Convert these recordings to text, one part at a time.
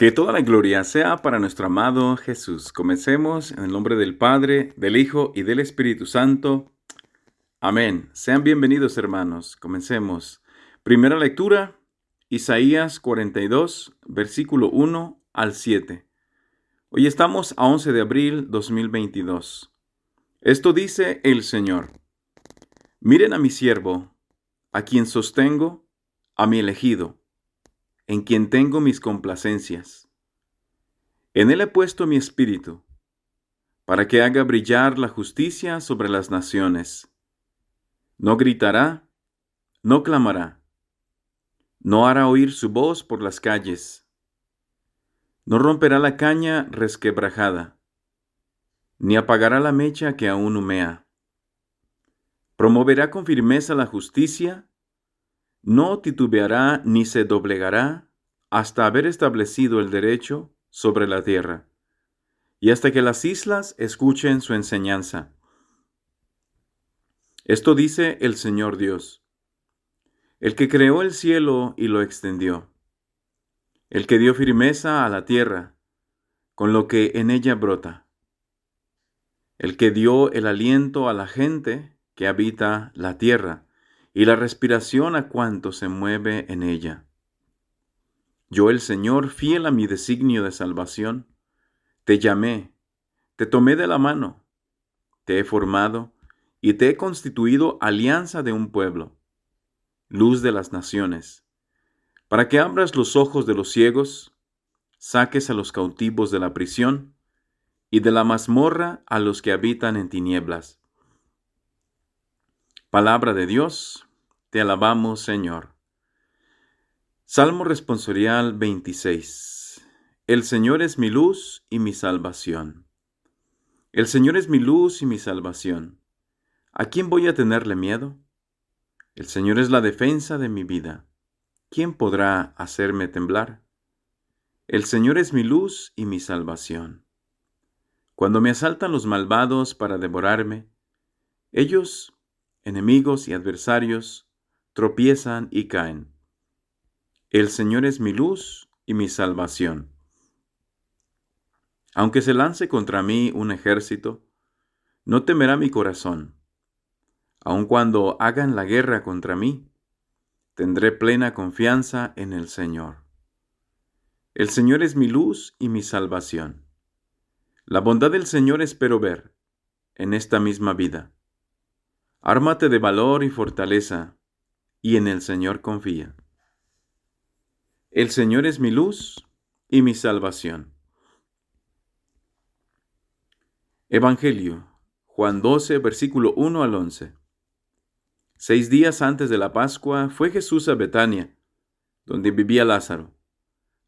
Que toda la gloria sea para nuestro amado Jesús. Comencemos en el nombre del Padre, del Hijo y del Espíritu Santo. Amén. Sean bienvenidos, hermanos. Comencemos. Primera lectura, Isaías 42, versículo 1 al 7. Hoy estamos a 11 de abril 2022. Esto dice el Señor. Miren a mi siervo, a quien sostengo, a mi elegido, en quien tengo mis complacencias. En él he puesto mi espíritu, para que haga brillar la justicia sobre las naciones. No gritará, no clamará, no hará oír su voz por las calles, no romperá la caña resquebrajada, ni apagará la mecha que aún humea. Promoverá con firmeza la justicia, no titubeará ni se doblegará hasta haber establecido el derecho sobre la tierra, y hasta que las islas escuchen su enseñanza. Esto dice el Señor Dios, el que creó el cielo y lo extendió, el que dio firmeza a la tierra, con lo que en ella brota, el que dio el aliento a la gente que habita la tierra, y la respiración a cuanto se mueve en ella. Yo, el Señor, fiel a mi designio de salvación, te llamé, te tomé de la mano, te he formado y te he constituido alianza de un pueblo, luz de las naciones, para que abras los ojos de los ciegos, saques a los cautivos de la prisión, y de la mazmorra a los que habitan en tinieblas. Palabra de Dios, te alabamos, Señor. Salmo responsorial 26. El Señor es mi luz y mi salvación. El Señor es mi luz y mi salvación. ¿A quién voy a tenerle miedo? El Señor es la defensa de mi vida. ¿Quién podrá hacerme temblar? El Señor es mi luz y mi salvación. Cuando me asaltan los malvados para devorarme, ellos, enemigos y adversarios, tropiezan y caen. El Señor es mi luz y mi salvación. Aunque se lance contra mí un ejército, no temerá mi corazón. Aun cuando hagan la guerra contra mí, tendré plena confianza en el Señor. El Señor es mi luz y mi salvación. La bondad del Señor espero ver en esta misma vida. Ármate de valor y fortaleza, y en el Señor confía. El Señor es mi luz y mi salvación. Evangelio, Juan 12, versículo 1 al 11. 6 días antes de la Pascua fue Jesús a Betania, donde vivía Lázaro,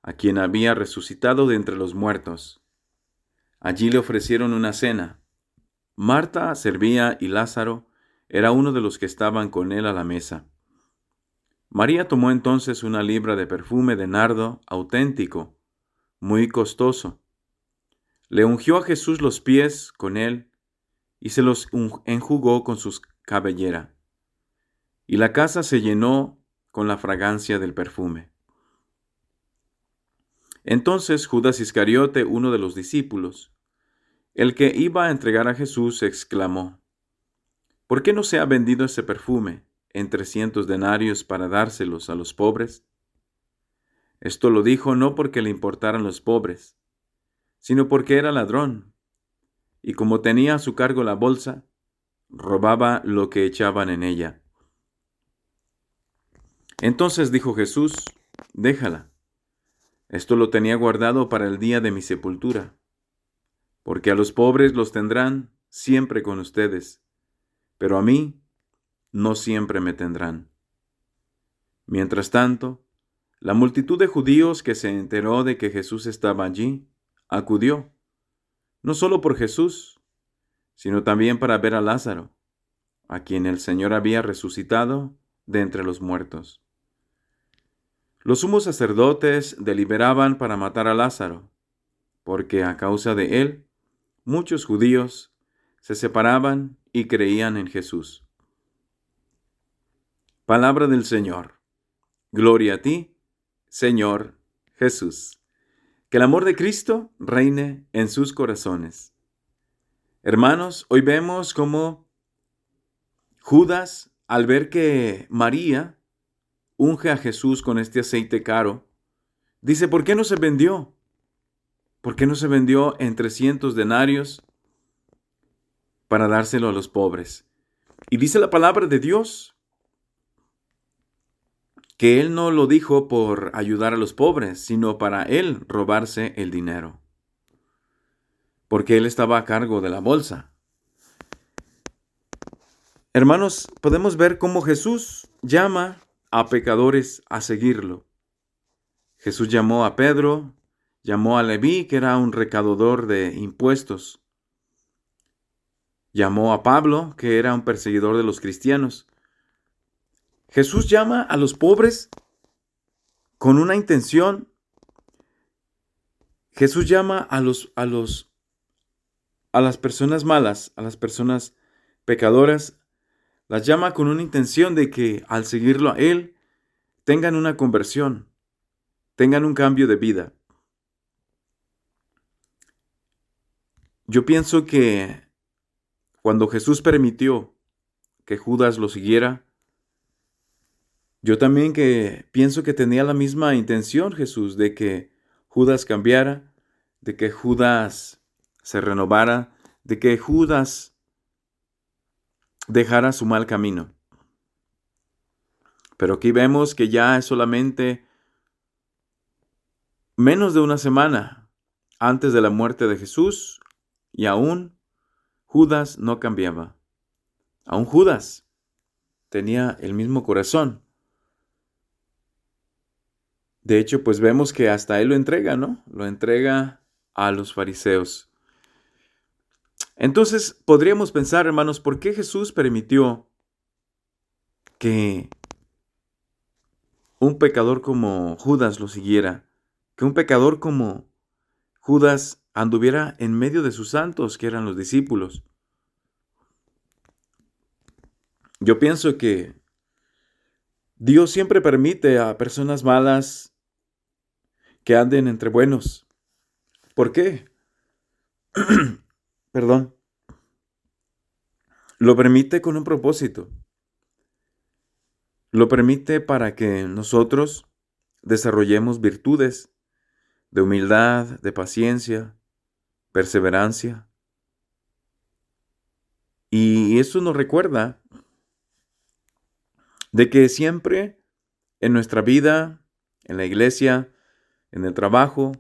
a quien había resucitado de entre los muertos. Allí le ofrecieron una cena. Marta servía y Lázaro era uno de los que estaban con él a la mesa. María tomó entonces una libra de perfume de nardo auténtico, muy costoso. Le ungió a Jesús los pies con él y se los enjugó con su cabellera. Y la casa se llenó con la fragancia del perfume. Entonces Judas Iscariote, uno de los discípulos, el que iba a entregar a Jesús, exclamó: ¿Por qué no se ha vendido ese perfume en 300 denarios para dárselos a los pobres? Esto lo dijo no porque le importaran los pobres, sino porque era ladrón, y como tenía a su cargo la bolsa, robaba lo que echaban en ella. Entonces dijo Jesús: déjala. Esto lo tenía guardado para el día de mi sepultura, porque a los pobres los tendrán siempre con ustedes, pero a mí no siempre me tendrán. Mientras tanto, la multitud de judíos que se enteró de que Jesús estaba allí, acudió, no solo por Jesús, sino también para ver a Lázaro, a quien el Señor había resucitado de entre los muertos. Los sumos sacerdotes deliberaban para matar a Lázaro, porque a causa de él, muchos judíos se separaban y creían en Jesús. Palabra del Señor. Gloria a ti, Señor Jesús. Que el amor de Cristo reine en sus corazones. Hermanos, hoy vemos cómo Judas, al ver que María unge a Jesús con este aceite caro, dice, ¿por qué no se vendió? ¿Por qué no se vendió en 300 denarios para dárselo a los pobres? Y dice la palabra de Dios que él no lo dijo por ayudar a los pobres, sino para él robarse el dinero, porque él estaba a cargo de la bolsa. Hermanos, podemos ver cómo Jesús llama a pecadores a seguirlo. Jesús llamó a Pedro, llamó a Leví, que era un recaudador de impuestos. Llamó a Pablo, que era un perseguidor de los cristianos. Jesús llama a los pobres con una intención. Jesús llama a las personas malas, a las personas pecadoras, las llama con una intención de que al seguirlo a Él tengan una conversión, tengan un cambio de vida. Yo pienso que cuando Jesús permitió que Judas lo siguiera, yo también pienso que tenía la misma intención Jesús de que Judas cambiara, de que Judas se renovara, de que Judas dejara su mal camino. Pero aquí vemos que ya es solamente menos de una semana antes de la muerte de Jesús y aún Judas no cambiaba. Aún Judas tenía el mismo corazón. De hecho, pues vemos que hasta él lo entrega, ¿no? Lo entrega a los fariseos. Entonces, podríamos pensar, hermanos, ¿por qué Jesús permitió que un pecador como Judas lo siguiera? Que un pecador como Judas anduviera en medio de sus santos, que eran los discípulos. Yo pienso que Dios siempre permite a personas malas que anden entre buenos. ¿Por qué? Perdón. Lo permite con un propósito. Lo permite para que nosotros desarrollemos virtudes de humildad, de paciencia, perseverancia. Y eso nos recuerda de que siempre en nuestra vida, en la iglesia, en el trabajo,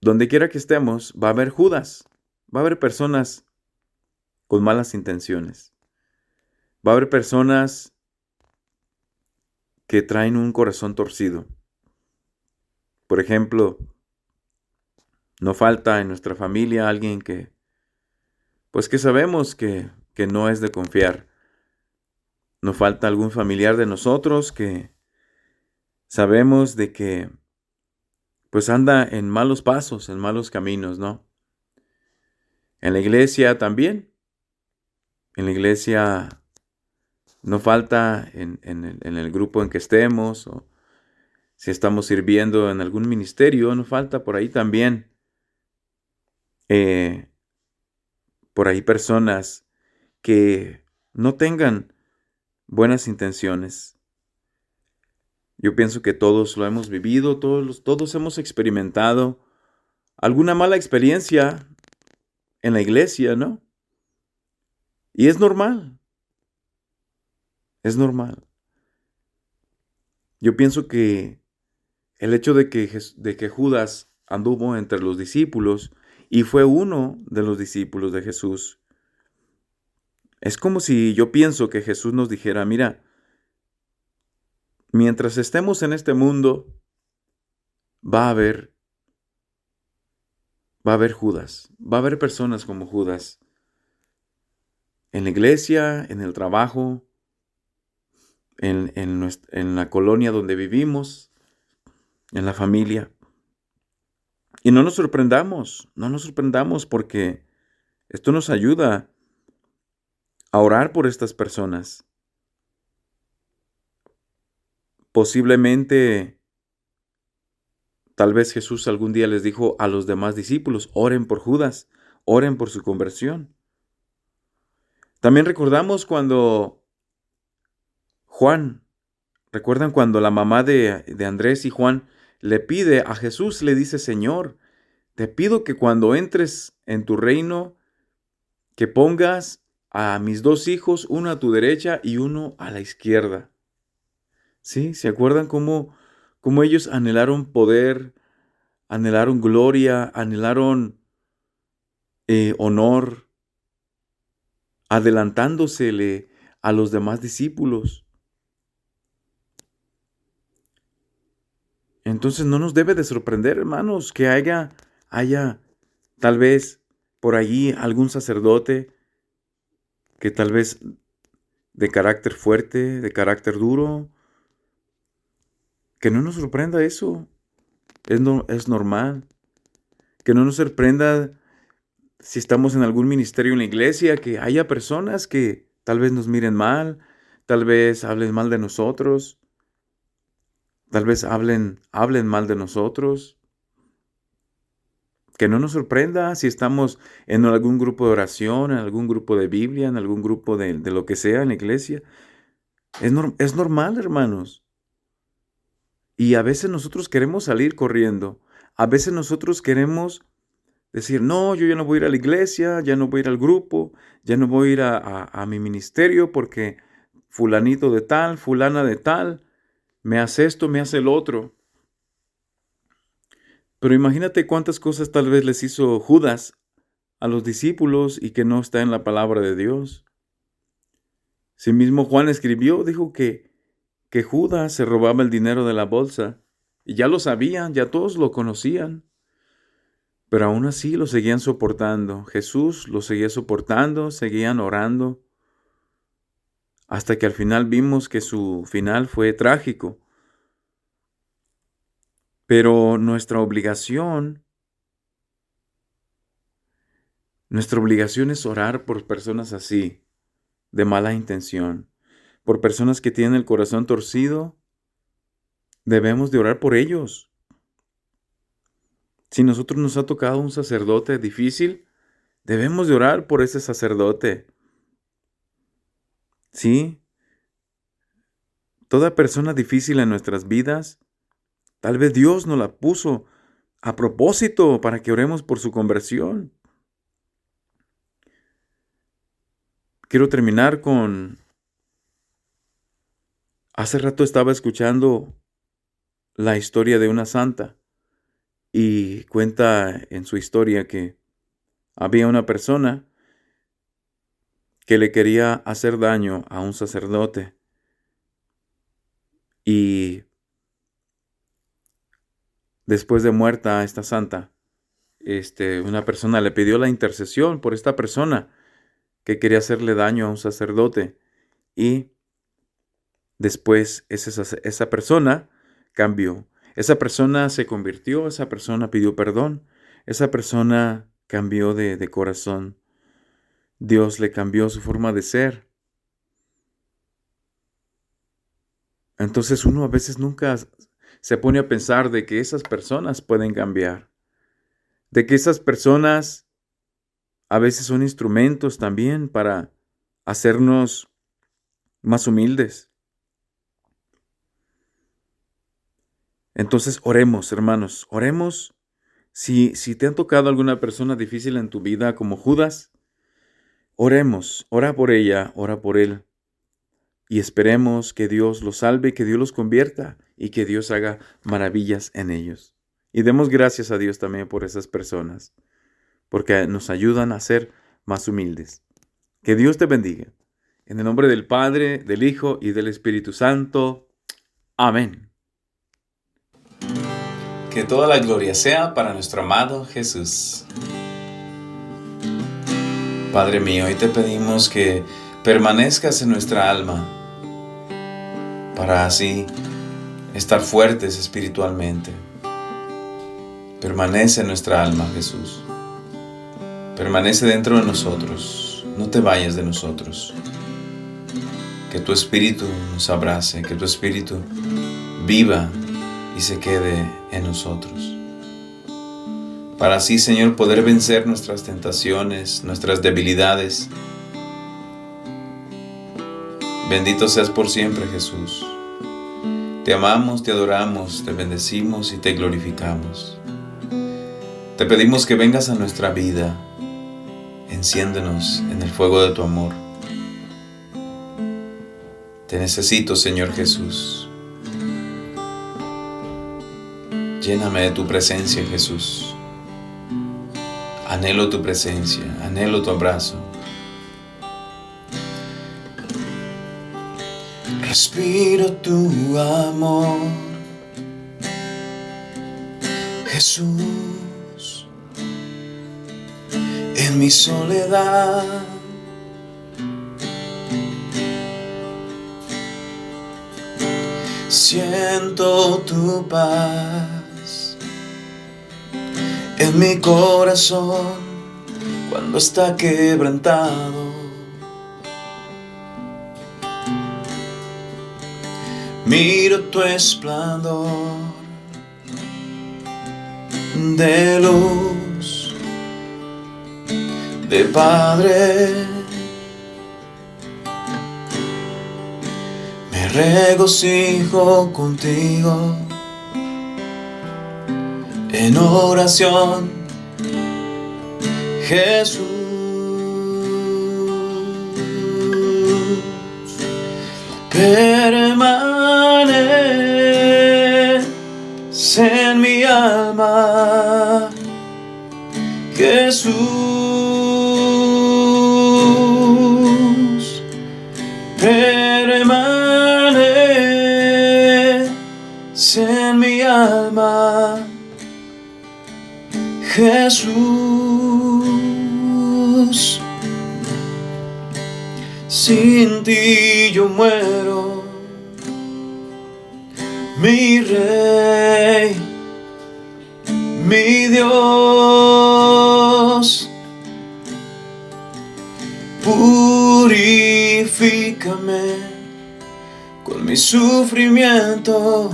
donde quiera que estemos, va a haber Judas, va a haber personas con malas intenciones, va a haber personas que traen un corazón torcido. Por ejemplo, no falta en nuestra familia alguien que sabemos que no es de confiar. No falta algún familiar de nosotros que sabemos de que pues anda en malos pasos, en malos caminos, ¿no? En la iglesia también. En la iglesia no falta en el grupo en que estemos, o si estamos sirviendo en algún ministerio, no falta por ahí también por ahí personas que no tengan buenas intenciones. Yo pienso que todos lo hemos vivido, todos hemos experimentado alguna mala experiencia en la iglesia, ¿no? Y es normal, es normal. Yo pienso que el hecho de que Judas anduvo entre los discípulos y fue uno de los discípulos de Jesús, es como si yo pienso que Jesús nos dijera, mira, mientras estemos en este mundo, va a haber Judas, va a haber personas como Judas. En la iglesia, en el trabajo, en la colonia donde vivimos, en la familia. Y no nos sorprendamos porque esto nos ayuda a orar por estas personas. Posiblemente Tal vez Jesús algún día les dijo a los demás discípulos, oren por Judas, oren por su conversión. También recordamos cuando Juan, ¿recuerdan cuando la mamá de Andrés y Juan le pide a Jesús, le dice, Señor, te pido que cuando entres en tu reino, que pongas a mis 2 hijos, uno a tu derecha y uno a la izquierda? ¿Sí? ¿Se acuerdan cómo ellos anhelaron poder, anhelaron gloria, anhelaron honor, adelantándosele a los demás discípulos? Entonces no nos debe de sorprender, hermanos, que haya tal vez por allí algún sacerdote que tal vez de carácter fuerte, de carácter duro, que no nos sorprenda eso, es normal. Que no nos sorprenda si estamos en algún ministerio en la iglesia, que haya personas que tal vez nos miren mal, tal vez hablen mal de nosotros, tal vez hablen mal de nosotros. Que no nos sorprenda si estamos en algún grupo de oración, en algún grupo de Biblia, en algún grupo de lo que sea en la iglesia. Es normal, hermanos. Y a veces nosotros queremos salir corriendo. A veces nosotros queremos decir, no, yo ya no voy a ir a la iglesia, ya no voy a ir al grupo, ya no voy a ir a mi ministerio porque fulanito de tal, fulana de tal, me hace esto, me hace el otro. Pero imagínate cuántas cosas tal vez les hizo Judas a los discípulos y que no está en la palabra de Dios. Si mismo Juan escribió, dijo que Judas se robaba el dinero de la bolsa. Y ya lo sabían, ya todos lo conocían. Pero aún así lo seguían soportando. Jesús lo seguía soportando, seguían orando. Hasta que al final vimos que su final fue trágico. Pero nuestra obligación es orar por personas así, de mala intención. Por personas que tienen el corazón torcido, debemos de orar por ellos. Si nosotros nos ha tocado un sacerdote difícil, debemos de orar por ese sacerdote. ¿Sí? Toda persona difícil en nuestras vidas, tal vez Dios nos la puso a propósito para que oremos por su conversión. Quiero terminar con... Hace rato estaba escuchando la historia de una santa y cuenta en su historia que había una persona que le quería hacer daño a un sacerdote y después de muerta esta santa, una persona le pidió la intercesión por esta persona que quería hacerle daño a un sacerdote y después esa persona cambió. Esa persona se convirtió, esa persona pidió perdón, esa persona cambió de corazón. Dios le cambió su forma de ser. Entonces uno a veces nunca se pone a pensar de que esas personas pueden cambiar, de que esas personas a veces son instrumentos también para hacernos más humildes. Entonces oremos, hermanos, oremos. Si te han tocado alguna persona difícil en tu vida como Judas, oremos, ora por ella, ora por él. Y esperemos que Dios los salve, que Dios los convierta y que Dios haga maravillas en ellos. Y demos gracias a Dios también por esas personas, porque nos ayudan a ser más humildes. Que Dios te bendiga. En el nombre del Padre, del Hijo y del Espíritu Santo. Amén. Que toda la gloria sea para nuestro amado Jesús. Padre mío, hoy te pedimos que permanezcas en nuestra alma para así estar fuertes espiritualmente. Permanece en nuestra alma, Jesús. Permanece dentro de nosotros. No te vayas de nosotros. Que tu Espíritu nos abrace, que tu Espíritu viva y se quede en nosotros. Para así, Señor, poder vencer nuestras tentaciones, nuestras debilidades. Bendito seas por siempre, Jesús. Te amamos, te adoramos, te bendecimos y te glorificamos. Te pedimos que vengas a nuestra vida. Enciéndenos en el fuego de tu amor. Te necesito, Señor Jesús. Lléname de tu presencia, Jesús. Anhelo tu presencia, anhelo tu abrazo. Respiro tu amor, Jesús, en mi soledad. Siento tu paz en mi corazón cuando está quebrantado. Miro tu esplendor de luz, de Padre. Me regocijo contigo en oración, Jesús. Permanece en mi alma, Jesús. Permanece en mi alma, Jesús. Sin ti yo muero, mi Rey, mi Dios. Purifícame con mi sufrimiento,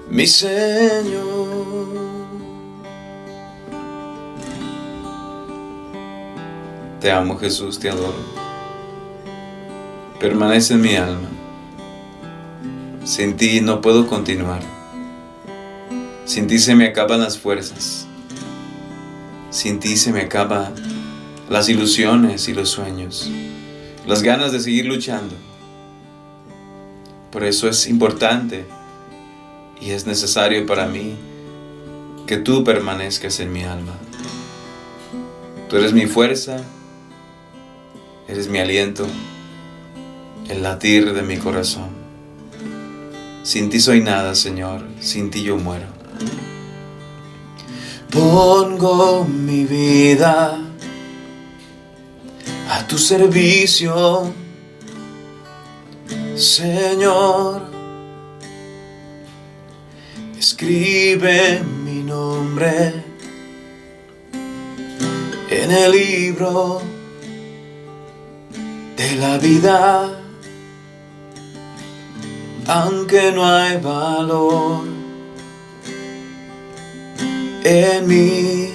mi Señor. Te amo, Jesús, te adoro. Permanece en mi alma. Sin ti no puedo continuar. Sin ti se me acaban las fuerzas. Sin ti se me acaban las ilusiones y los sueños, las ganas de seguir luchando. Por eso es importante y es necesario para mí que tú permanezcas en mi alma. Tú eres mi fuerza, eres mi aliento, el latir de mi corazón. Sin ti soy nada, Señor, sin ti yo muero. Pongo mi vida a tu servicio, Señor. Escribe mi nombre en el libro de la vida, aunque no hay valor en mí,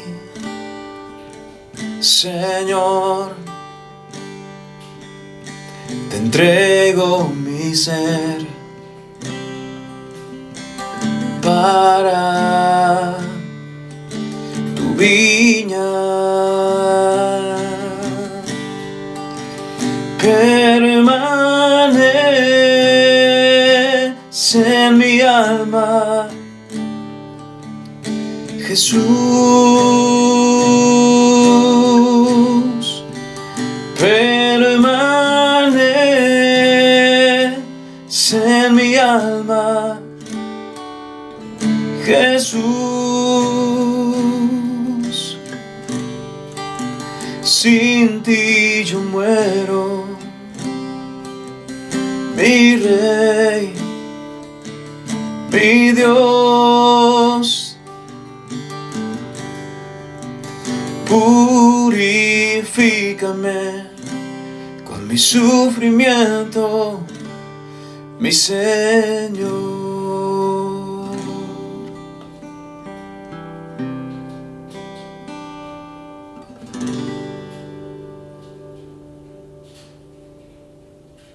Señor. Te entrego mi ser para tu viña. Permanece en mi alma, Jesús. Permanece en mi alma, Jesús. Sin ti yo muero, mi Rey, mi Dios. Purifícame con mi sufrimiento, mi Señor.